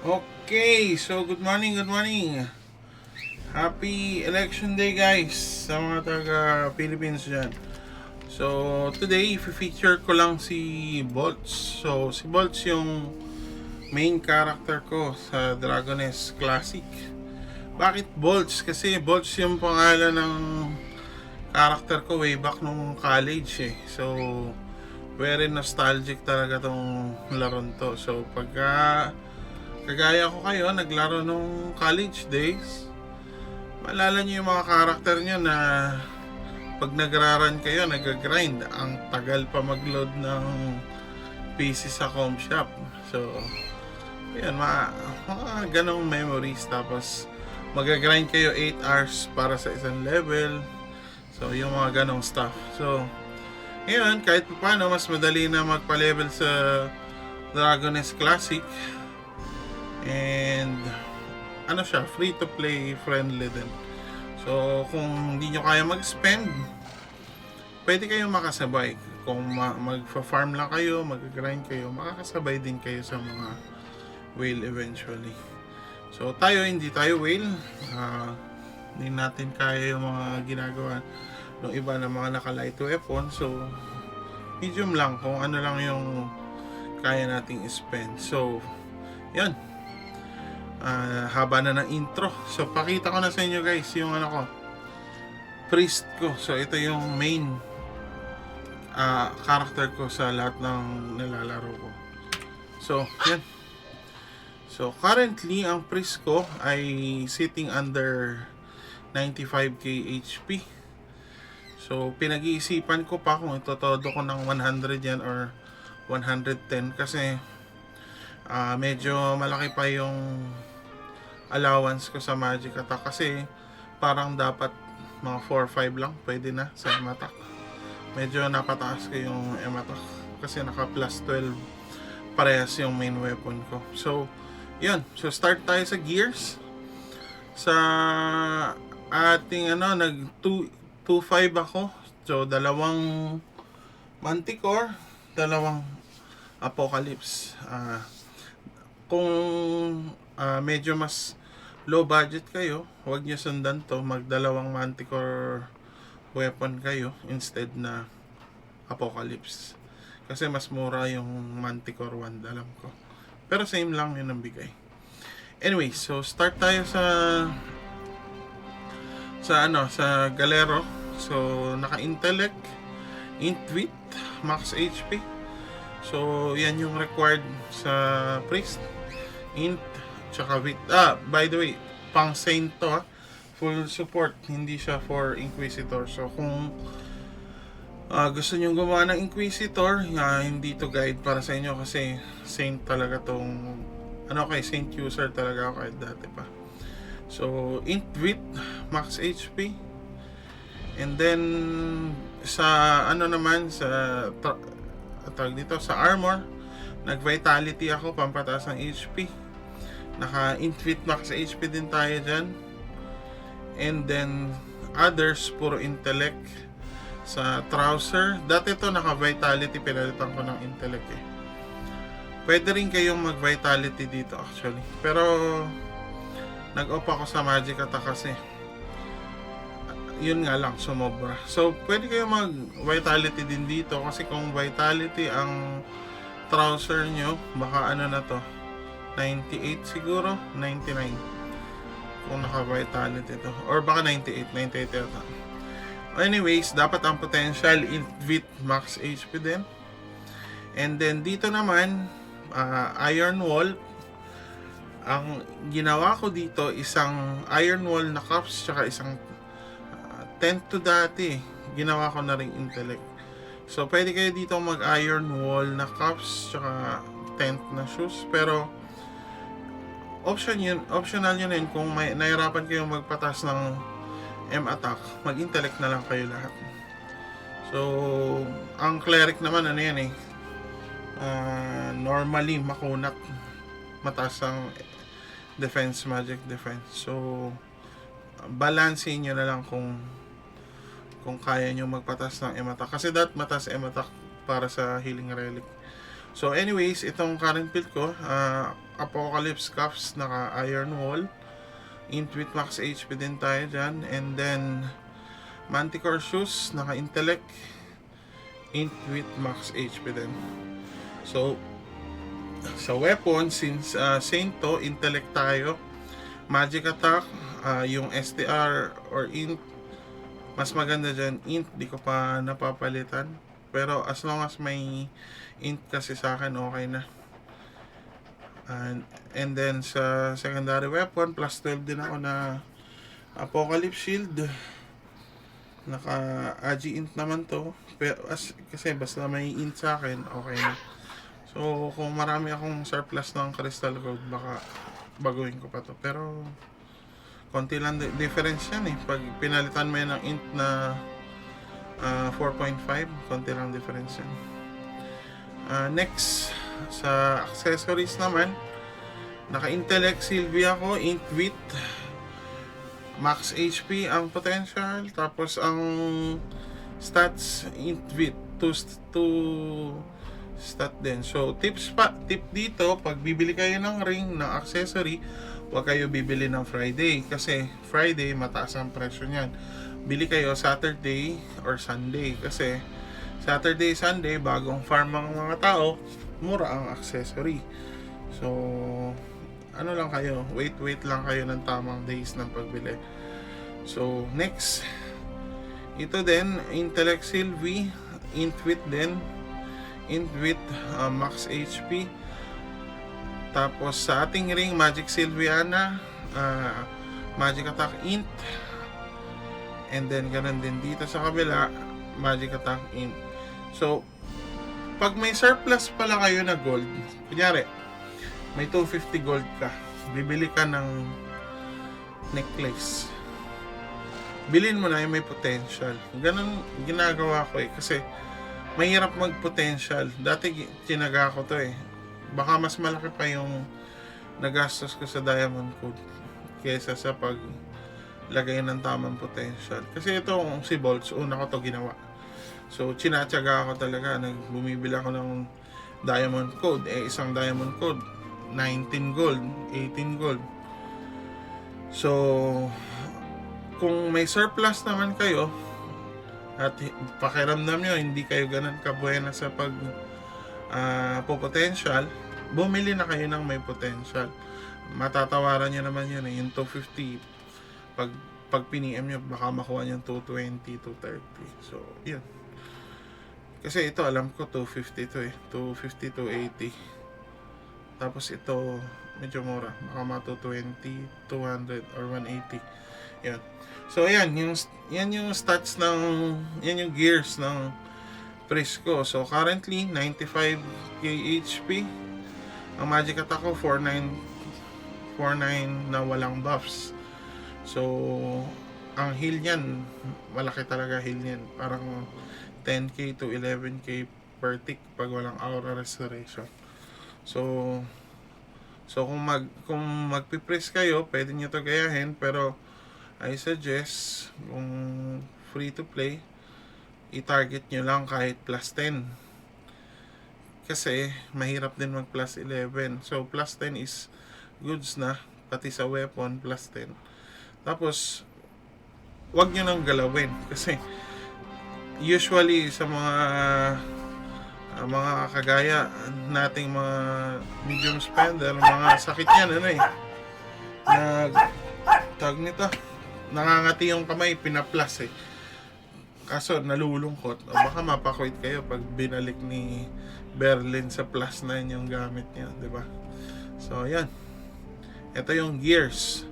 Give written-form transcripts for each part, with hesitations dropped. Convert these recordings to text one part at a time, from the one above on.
Okay, so good morning, good morning. Happy Election Day guys sa mga taga Philippines dyan. So today, feature ko lang si Bolts. So si Bolts yung main character ko sa Dragoness Classic. Bakit Bolts? Kasi Bolts yung pangalan ng character ko way back nung college eh. So very nostalgic talaga tong laron to. So pagka kagaya ko kayo, naglaro nung college days, maalala nyo yung mga karakter nyo na pag nagraran kayo, nag-grind. Ang tagal pa mag-load ng PC sa com shop. So, yun, mga ganong memories. Tapos, mag-grind kayo 8 hours para sa isang level. So, yung mga ganong stuff. So, ngayon, kahit pa paano, mas madali na magpa-level sa Dragoness Classic. And ano siya, free to play, friendly din. So kung hindi nyo kaya mag-spend, pwede kayong makasabay. Kung magfa-farm lang kayo, mag-grind kayo, makakasabay din kayo sa mga whale eventually. So tayo, hindi tayo whale. Hindi natin kaya yung mga ginagawa ng iba na mga naka-light weapon. So medium lang, kung ano lang yung kaya nating spend. So yan, haba na ng intro. So pakita ko na sa inyo guys yung priest ko. So ito yung main character ko sa lahat ng nilalaro ko. So yan. So currently ang priest ko ay sitting under 95k HP. So pinag-iisipan ko pa kung itotodo ko ng 100 yan or 110 kasi medyo malaki pa yung allowance ko sa magic attack kasi parang dapat mga 4-5 lang pwede na sa M-attack. Medyo napataas ko yung M-attack kasi naka plus 12 parehas yung main weapon ko. So yun, so start tayo sa gears. Sa ating nag 2-5 ako. So dalawang Manticore, dalawang Apocalypse. Kung medyo mas low budget kayo, huwag nyo sundan to, magdalawang Manticore weapon kayo instead na Apocalypse kasi mas mura yung Manticore wand, alam ko, pero same lang yun ang bigay. Anyway, so start tayo sa Galero. So naka intellect, int wit, max HP. So yan yung required sa priest, int tsaka wit. By the way, pang saint to full support, hindi siya for inquisitor. So kung gusto nyo gumawa ng inquisitor, hindi to guide para sa inyo kasi saint talaga tong saint user talaga ako kahit dati pa. So int wit, max HP. And then sa naman sa tawag dito sa armor, nag vitality ako, pampataas ng HP. Naka int wit max HP din tayo dyan. And then others, puro intellect. Sa trouser, dati to naka vitality, pinalitan ko ng intellect eh. Pwede rin kayong mag vitality dito actually, pero nag-off ako sa magic attack kasi yun nga lang, sumobra. So pwede kayong mag vitality din dito kasi kung vitality ang trouser nyo, baka na to 98 siguro, 99 kung naka vitality to, or baka 98 yata. Anyways, dapat ang potential int wit max HP din. And then dito naman iron wall. Ang ginawa ko dito, isang iron wall na cups tsaka isang tent to dati. Ginawa ko na rin intellect. So pwede kayo dito mag iron wall na cups tsaka tent na shoes, pero optional yun yun. Kung may nahirapan kayong magpatas ng M-attack, mag-intellect na lang kayo lahat. So ang cleric naman yan normally makunat, mataas ang defense, magic defense. So balancein nyo na lang kung kaya nyo magpatas ng M-attack kasi mataas M-attack para sa healing relic. So anyways, itong current build ko, Apocalypse Cuffs, naka iron wall, int with max HP din tayo dyan, and then Manticore shoes, naka intellect, int with max HP din. So sa weapon, since Saint to, intellect tayo, magic attack, yung STR or int, mas maganda dyan int, di ko pa napapalitan, pero as long as may int kasi sa akin, okay na. And then sa secondary weapon, plus 12 din ako na Apocalypse Shield, naka AG int naman to, pero kasi basta may int sa akin, okay na. So kung marami akong surplus ng Crystal Gold, baka baguhin ko pa to, pero konti lang difference yan eh. Pag pinalitan mo yan ng int na 4.5, konti lang difference yan. Next, sa accessories naman, naka intellect Sylvia ko, int with max HP ang potential, tapos ang stats int with 2 stat din. So tip dito, pag bibili kayo ng ring, ng accessory, huwag kayo bibili ng Friday, kasi Friday mataas ang presyo niyan. Bili kayo Saturday or Sunday, kasi Saturday, Sunday, bagong farm ang mga tao, mura ang accessory. So ano lang kayo, wait lang kayo ng tamang days ng pagbili. So next, ito din, intellect Sylvie, int with din, int with max HP. Tapos sa ating ring, Magic Sylviana, Magic Attack int, and then ganun din dito sa kabila, Magic Attack int. So pag may surplus pala kayo na gold, kunyari may 250 gold ka, bibili ka ng necklace, bilhin mo na yung may potential. Ganun ginagawa ko eh, kasi mahirap mag-potential. Dati tinaga ko to eh. Baka mas malaki pa yung nagastos ko sa diamond code kesa sa paglagay ng tamang potential. Kasi itong si Bolts, una ko to ginawa. So tinatyaga ako talaga. Bumibili ako ng diamond code. Isang diamond code, 19 gold, 18 gold. So kung may surplus naman kayo at pakiramdam nyo hindi kayo ganun kabuena sa potential, bumili na kayo ng may potential. Matatawaran nyo naman yun eh, yung 250. Pag piniem nyo, baka makuha nyo 220, 230. So yun, kasi ito alam ko 250 to eh, 250, 280. Tapos ito medyo mura, baka mga 220, 200 or 180. Yan. So yan yung stats ng, yan yung gears ng Prisco. So currently 95k HP. Ang magic attack ko 49 na walang buffs. So ang heal niyan, malaki talaga heal niyan. Parang 10k to 11k per tick pag walang aura restoration. So kung magpi-press kayo, pwede niyo to gayahin, pero I suggest kung free to play, i-target nyo lang kahit plus 10. Kasi mahirap din mag plus 11. So plus 10 is goods na, pati sa weapon plus 10. Tapos wag nyo nang galawin, kasi usually sa mga kagaya nating mga medium spender, mga sakit yan, tag nito, nangangati yung kamay, pinaplas eh. Kaso nalulungkot, o baka mapakwit kayo pag binalik ni Berlin sa plus 9 yung gamit niya, di ba? So yan, ito yung gears.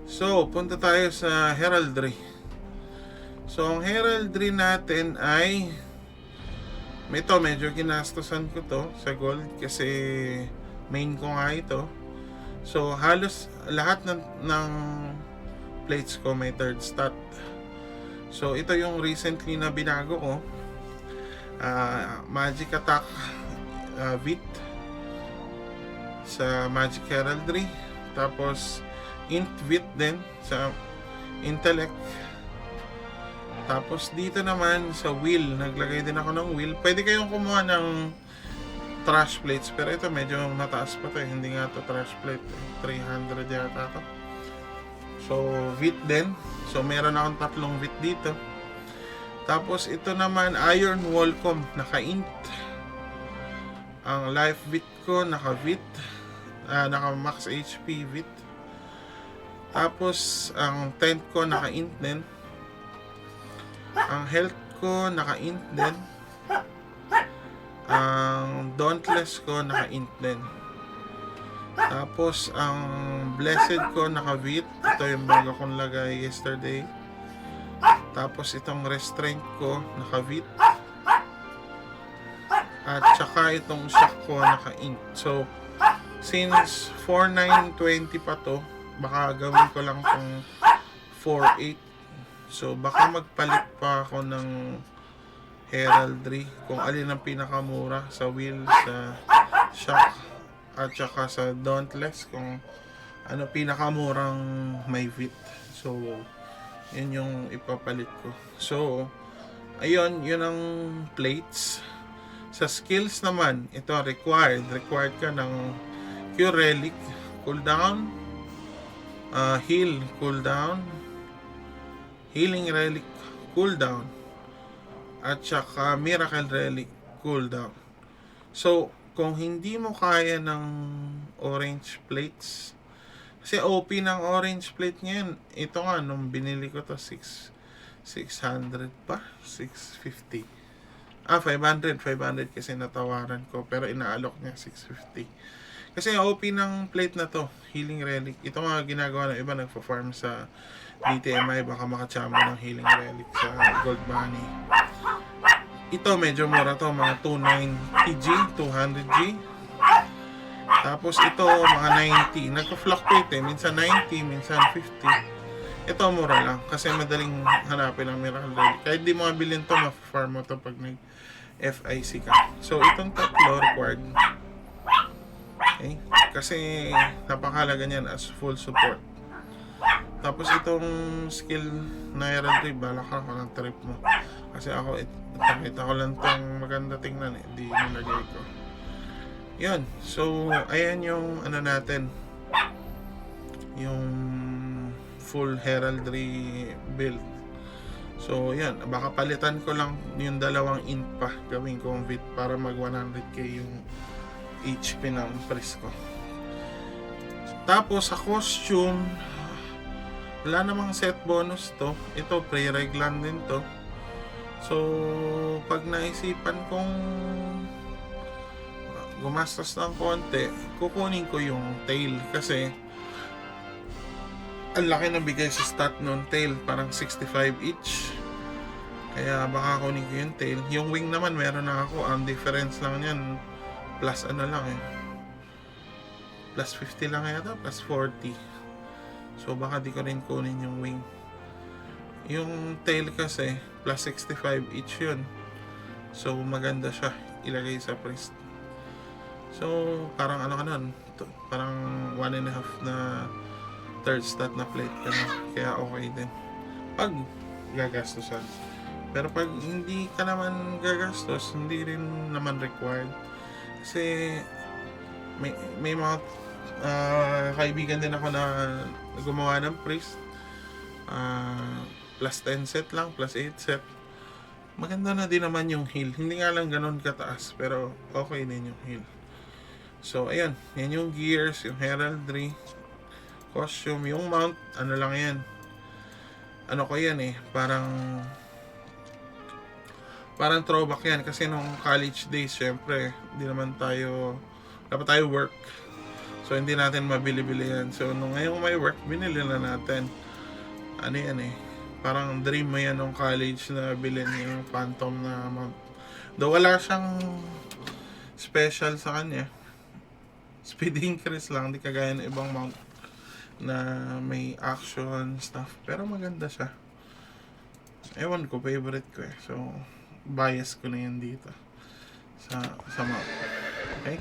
So punta tayo sa heraldry. So ang heraldry natin ay medyo ginastosan ko to sa gold, kasi main ko nga ito. So halos lahat ng plates ko may third stat. So ito yung recently na binago ko, magic attack Vit sa magic heraldry, tapos int Vit din sa intellect. Tapos dito naman sa wheel, naglagay din ako ng wheel. Pwede kayong kumuha ng trash plates. Pero ito medyo mataas pa to eh. Hindi nga to trash plate. 300 yata to. So, VIT din. So, meron akong tatlong VIT dito. Tapos, ito naman, iron Wallcom. Naka-int. Ang life VIT ko, naka-VIT. Naka-max HP VIT. Tapos, ang tent ko, naka-int din. Ang health ko, naka-int din. Ang dauntless ko, naka-int din. Tapos, ang blessed ko, naka-VIT. Ito yung bago kong lagay yesterday. Tapos, itong restraint ko, naka-VIT. At saka itong shock ko, naka-int. So, since 4920 pa to, baka gawin ko lang tong 48. So, baka magpalit pa ako ng heraldry. Kung alin ang pinakamura sa wheel, sa shock, at saka sa dauntless, kung ano pinakamurang may VIT. So, yun yung ipapalit ko. So, ayun, yun ang plates. Sa skills naman, ito required ka ng Cure Relic, cooldown, heal, cooldown, healing relic, cooldown, at saka miracle relic, cooldown. So, kung hindi mo kaya ng orange plates, kasi OP ng orange plate ngayon, ito nga, nung binili ko to, 600 pa? 650. 500 kasi natawaran ko, pero inaalok niya 650. Kasi OP ng plate na to, healing relic. Ito nga ginagawa ng iba, nagpa-farm sa DTMI, baka makachama ng healing relic sa Gold Money. Ito medyo mura to, mga 290G, 200G. Tapos ito mga 90, nagka-fluctuate eh, minsan 90, minsan 50. Ito mura lang kasi madaling hanapin ang miracle relic. Kahit di mo mabilin to, ma-farm mo to pag nag-FIC ka. So itong tatlo required. Okay? Kasi napakahalaga niyan as full support. Tapos itong skill na heraldry, balak ka ng trip mo. Kasi ako, nakita ko lang itong maganda tingnan eh. Di nilagay ko. Yan. So, ayan yung ano natin. Yung full heraldry build. So, yan. Baka palitan ko lang yung dalawang int pa. Gawin ko ang VIT para mag 100k yung HP ng priest ko. Tapos, sa costume, wala namang set bonus to. Ito, pre-reg lang din to. So, pag naisipan kong gumastos ng konti, kukunin ko yung tail. Kasi, ang laki na bigay sa stat nun tail. Parang 65 each. Kaya baka kunin ko yung tail. Yung wing naman, meron na ako. Ang difference lang yan, plus ano lang eh. Plus 50 lang yata, plus 40. So baka di ko rin kunin yung wing. Yung tail kasi plus 65 each yun. So maganda siya ilagay sa priest. So parang ano ka nun, parang 1.5 na third stat na plate ka na. Kaya okay din pag gagastosan. Pero pag hindi ka naman gagastos, hindi rin naman required. Kasi may mga kaibigan din ako na gumawa ng priest, plus 10 set lang, plus 8 set. Maganda na din naman yung heal. Hindi nga lang ganun kataas, pero okay din yung heal. So ayun, yan yung gears, yung heraldry, costume, yung mount, ano lang yan, ano ko yan eh, parang throwback yan. Kasi nung college days, syempre hindi naman tayo, wala pa tayo work. So, hindi natin mabili-bili yan. So, nung ngayong may work, binili na natin. Ano yan eh. Parang dream mo yan nung college na bilhin yung phantom na mount. Though wala siyang special sa kanya. Speed increase lang. Hindi kagaya ng ibang mount na may action stuff. Pero maganda siya. Ewan ko, favorite ko eh. So, bias ko na yan dito. Sa mount. Okay?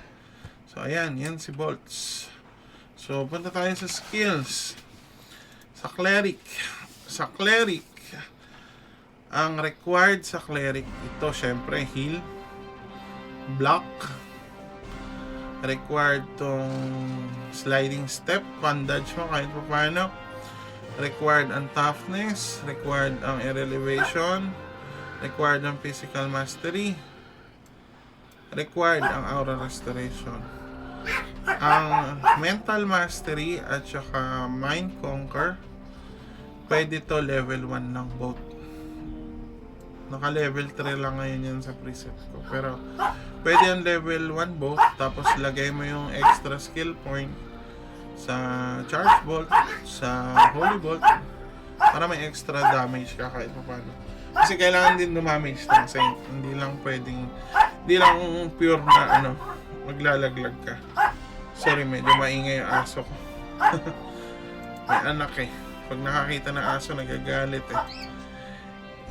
So, ayan. Yan si Bolts. So, punta tayo sa skills. Sa cleric. Sa cleric, ang required sa cleric, ito, syempre, heal, block, Required tong sliding step, pandage mo kahit pa paano. Required ang toughness, required ang air elevation, required ang physical mastery, required ang aura restoration. Ang mental mastery at saka mind conquer, pwede to level 1 lang both. Naka level 3 lang ngayon yan sa preset ko, pero pwede ang level 1 both, tapos lagay mo yung extra skill point sa charge bolt, sa holy bolt, para may extra damage ka kahit paano. Kasi kailangan din dumamage ng saint, hindi lang pure na maglalaglag ka. Sorry, medyo maingay yung aso ko. May anak eh, pag nakakita ng aso nagagalit eh.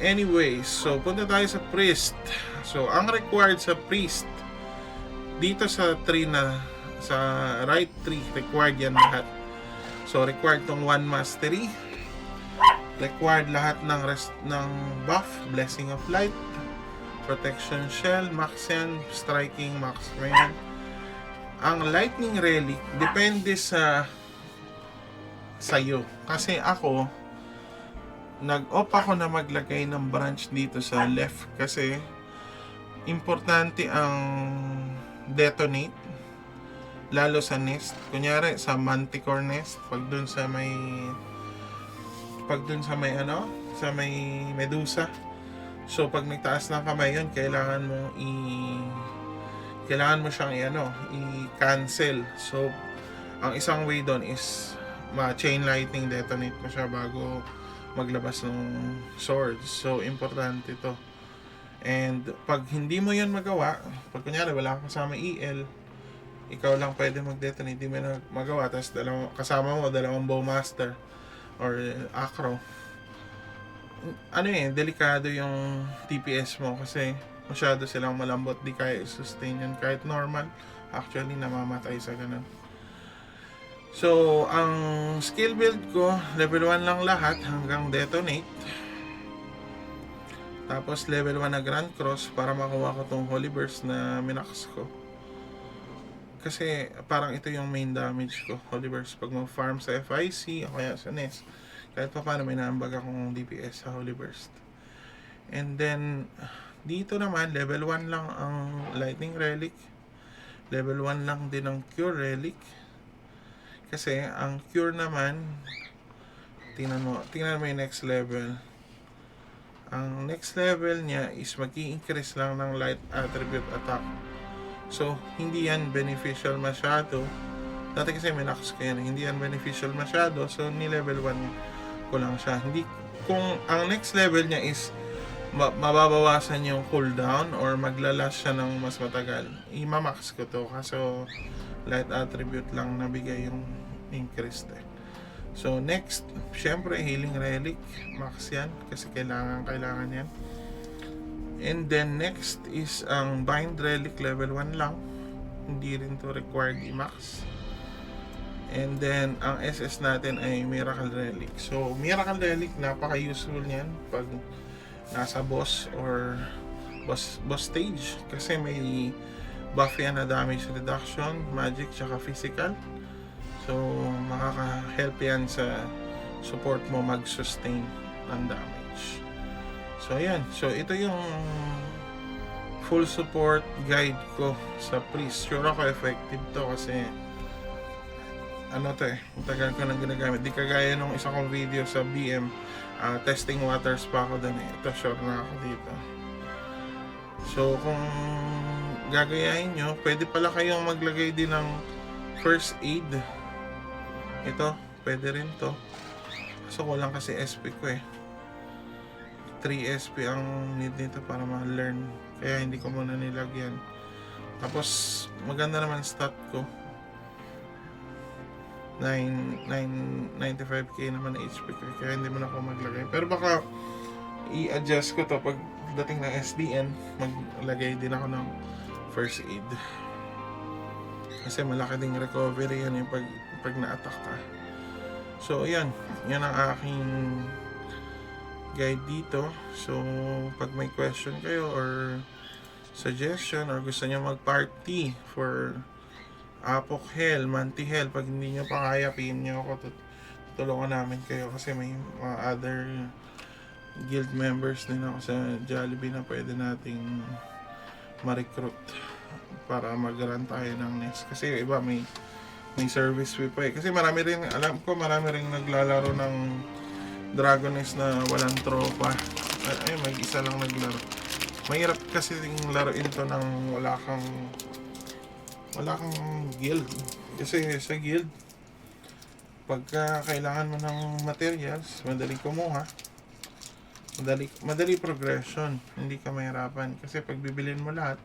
Anyway, so punta tayo sa priest. So ang required sa priest dito sa 3 na sa right 3, required yan lahat. So required tong 1 mastery, required lahat ng buff, blessing of light, protection shell, max yan, striking max yan. Ang lightning relic depende sa sa'yo, kasi ako nag-off ako na maglagay ng branch dito sa left kasi importante ang detonate, lalo sa nest. Kunyari sa manticore nest, pag dun sa may sa may medusa. So pag nagtaas ng kamay yun, kailangan mo siyang i-cancel. So ang isang way doon is chain lightning detonate mo siya bago maglabas ng swords. So importante to. And pag hindi mo yun magawa, pag kunyari wala kang kasama EL, ikaw lang pwede mag-detonate, hindi mo na magawa, tapos kasama mo dalawang bowmaster or acro, delikado yung TPS mo kasi masyado silang malambot, di kaya sustain yun kahit normal. Actually namamatay sa ganun. So ang skill build ko, level 1 lang lahat hanggang detonate. Tapos level 1 na Grand Cross para makuha ko tong Holy Burst na minax ko. Kasi parang ito yung main damage ko, Holy Burst, pag mag-farm sa FIC o kaya sa NES. Kahit pa paano may naambag akong DPS sa Holy Burst. And then dito naman level 1 lang ang Lightning Relic. Level 1 lang din ang Cure Relic. Kasi ang Cure naman, tingnan mo yung next level. Ang next level niya is mag-i-increase lang ng light attribute attack. So, hindi yan beneficial masyado. Dati kasi minax ko yan, hindi yan beneficial masyado. So, ni-level 1 ko lang siya. Kung ang next level niya is mababawasan yung cooldown or maglalas siya ng mas matagal, i-max ko to. Kaso, light attribute lang nabigay yung increased eh. So, next, syempre, healing relic. Max yan, kasi kailangan yan. And then next is ang bind relic, level 1 lang, hindi rin to required i-max. And then ang SS natin ay miracle relic. So miracle relic, napaka useful niyan pag nasa boss or boss stage, kasi may buff yan na damage reduction, magic tsaka physical. So makaka-help yan sa support mo mag-sustain ng damage. So ayan, so ito yung full support guide ko sa priest. Sure ako effective to kasi tagal ko nang ginagamit. Di kagaya nung isa kong video sa BM, testing waters pa ako dun eh. Ito sure na ako dito. So kung gagayahin nyo, pwede pala kayong maglagay din ng first aid. Ito, pwede rin to. So kulang kasi SP ko eh. 3 SP ang need nito para ma-learn, kaya hindi ko muna nilagyan. Tapos maganda naman stat ko, 95k naman HP ko, kaya hindi mo na ako maglagay. Pero baka i-adjust ko to pag dating ng SDN, maglagay din ako ng first aid kasi malaki ding recovery yan yung pag na-attack ka. So yan ang aking guide dito. So pag may question kayo or suggestion or gusto niyo mag-party for Apok Hell, Manti Hell. Pag hindi nyo pa kaya, pin nyo ako. Tulungan namin kayo kasi may mga other guild members din ako sa Jollibee na pwede nating ma-recruit para mag-run tayo ng next. Kasi yung iba may service fee pa eh. Kasi marami rin, alam ko marami rin naglalaro ng Dragon Nest na walang tropa. Ay, mag-isa lang naglaro. Mahirap kasi yung laruin to ng wala kang guild. Kasi sa guild, pagka kailangan mo ng materials, madali kumuha. Madali progression. Hindi ka mahirapan. Kasi pag bibilin mo lahat,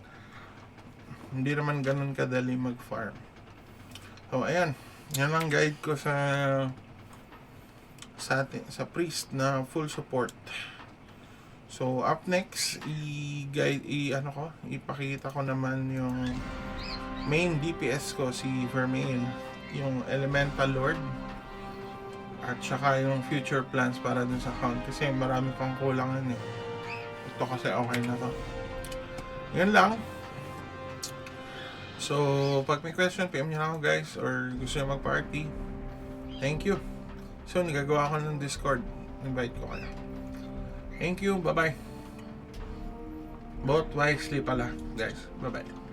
hindi naman ganun kadali mag-farm. So, ayan. Yan ang guide ko sa priest na full support. So, up next, ipakita ko naman yung main DPS ko, si Vermeil, yung Elemental Lord, at saka yung future plans para dun sa account kasi marami pang kulangan eh. Ito kasi okay na to. Yan lang. So, pag may question, PM nyo na ako guys, or gusto nyo mag-party. Thank you. So, nagagawa ko ng Discord. Invite ko kayo. Thank you. Bye-bye. Vote wisely pala, guys. Bye-bye.